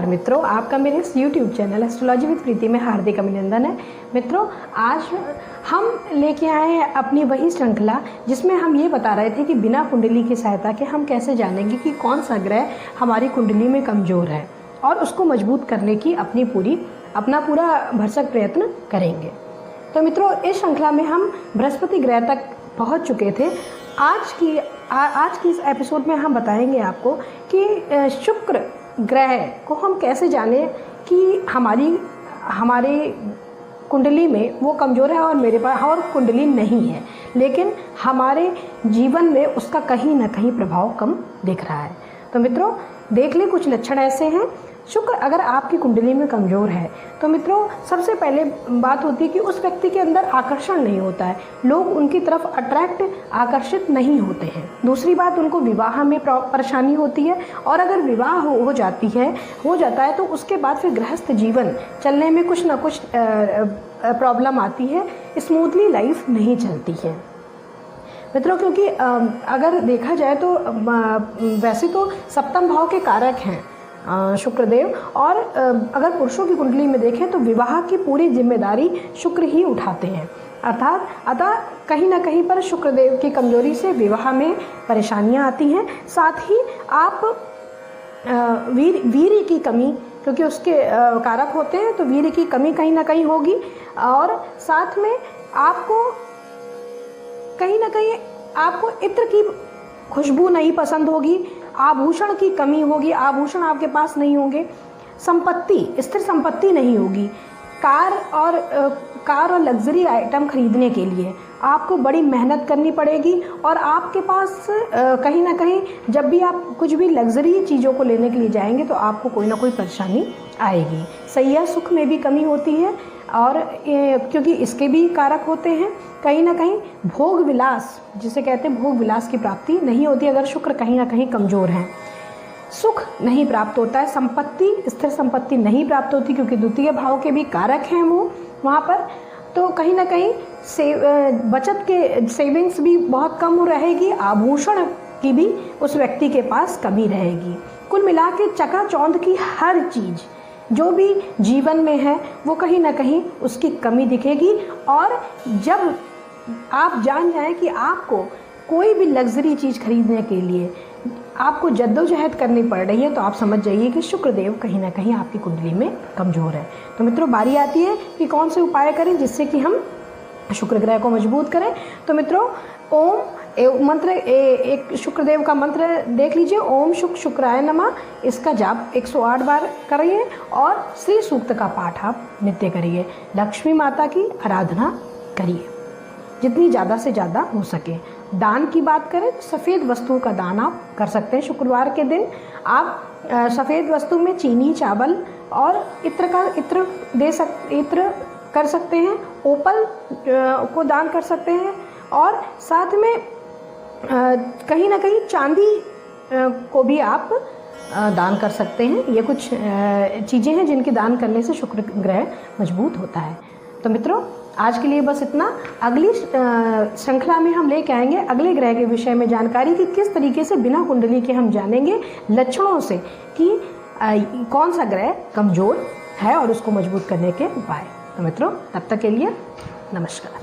नमस्कार मित्रों, आपका मेरे इस YouTube चैनल एस्ट्रोलॉजी विद प्रीति में हार्दिक अभिनंदन है। मित्रों, आज हम लेके आए हैं अपनी वही श्रृंखला जिसमें हम ये बता रहे थे कि बिना कुंडली की सहायता के हम कैसे जानेंगे कि कौन सा ग्रह हमारी कुंडली में कमज़ोर है और उसको मजबूत करने की अपना पूरा भरसक प्रयत्न करेंगे। तो मित्रों, इस श्रृंखला में हम बृहस्पति ग्रह तक पहुँच चुके थे। आज की इस एपिसोड में हम बताएंगे आपको कि शुक्र ग्रह को हम कैसे जानें कि हमारी कुंडली में वो कमज़ोर है और मेरे पास और कुंडली नहीं है, लेकिन हमारे जीवन में उसका कहीं ना कहीं प्रभाव कम दिख रहा है। तो मित्रों, देख लें, कुछ लक्षण ऐसे हैं। शुक्र अगर आपकी कुंडली में कमज़ोर है तो मित्रों, सबसे पहले बात होती है कि उस व्यक्ति के अंदर आकर्षण नहीं होता है, लोग उनकी तरफ आकर्षित नहीं होते हैं। दूसरी बात, उनको विवाह में परेशानी होती है और अगर विवाह हो जाता है तो उसके बाद फिर गृहस्थ जीवन चलने में कुछ ना कुछ प्रॉब्लम आती है, स्मूथली लाइफ नहीं चलती है मित्रों। क्योंकि अगर देखा जाए तो वैसे तो सप्तम भाव के कारक हैं शुक्रदेव, और अगर पुरुषों की कुंडली में देखें तो विवाह की पूरी जिम्मेदारी शुक्र ही उठाते हैं। अतः कहीं ना कहीं पर शुक्रदेव की कमजोरी से विवाह में परेशानियां आती हैं। साथ ही आप वीर्य की कमी, क्योंकि उसके कारक होते हैं, तो वीर्य की कमी कहीं ना कहीं होगी। और साथ में आपको कहीं ना कहीं इत्र की खुशबू नहीं पसंद होगी, आभूषण की कमी होगी, आभूषण आपके पास नहीं होंगे, स्थिर संपत्ति नहीं होगी। कार और लग्जरी आइटम खरीदने के लिए आपको बड़ी मेहनत करनी पड़ेगी और आपके पास कहीं ना कहीं जब भी आप कुछ भी लग्जरी चीज़ों को लेने के लिए जाएंगे तो आपको कोई ना कोई परेशानी आएगी। सैया सुख में भी कमी होती है और क्योंकि इसके भी कारक होते हैं। कहीं ना कहीं भोग विलास, जिसे कहते हैं भोग विलास की प्राप्ति नहीं होती अगर शुक्र कहीं ना कहीं कमज़ोर है। सुख नहीं प्राप्त होता है, स्थिर संपत्ति नहीं प्राप्त होती क्योंकि द्वितीय भाव के भी कारक हैं वो वहाँ पर। तो कहीं ना कहीं बचत के सेविंग्स भी बहुत कम रहेगी, आभूषण की भी उस व्यक्ति के पास कमी रहेगी। कुल मिला के चकाचौंध की हर चीज़ जो भी जीवन में है वो कहीं ना कहीं उसकी कमी दिखेगी। और जब आप जान जाएं कि आपको कोई भी लग्जरी चीज़ खरीदने के लिए आपको जद्दोजहद करनी पड़ रही है तो आप समझ जाइए कि शुक्रदेव कहीं ना कहीं आपकी कुंडली में कमज़ोर है। तो मित्रों, बारी आती है कि कौन से उपाय करें जिससे कि हम शुक्र ग्रह को मजबूत करें। तो मित्रों, एक शुक्रदेव का मंत्र देख लीजिए, ओम शुक्राय नमः। इसका जाप 108 बार करिए और श्री सूक्त का पाठ आप नित्य करिए। लक्ष्मी माता की आराधना करिए जितनी ज़्यादा से ज़्यादा हो सके। दान की बात करें तो सफ़ेद वस्तुओं का दान आप कर सकते हैं। शुक्रवार के दिन आप सफ़ेद वस्तु में चीनी, चावल और इत्र कर सकते हैं। ओपल को दान कर सकते हैं और साथ में कहीं ना कहीं चांदी को भी आप दान कर सकते हैं। ये कुछ चीज़ें हैं जिनके दान करने से शुक्र ग्रह मजबूत होता है। तो मित्रों, आज के लिए बस इतना। अगली श्रृंखला में हम लेके आएंगे अगले ग्रह के विषय में जानकारी कि किस तरीके से बिना कुंडली के हम जानेंगे लक्षणों से कि कौन सा ग्रह कमज़ोर है और उसको मजबूत करने के उपाय। तो मित्रों, तब तक के लिए नमस्कार।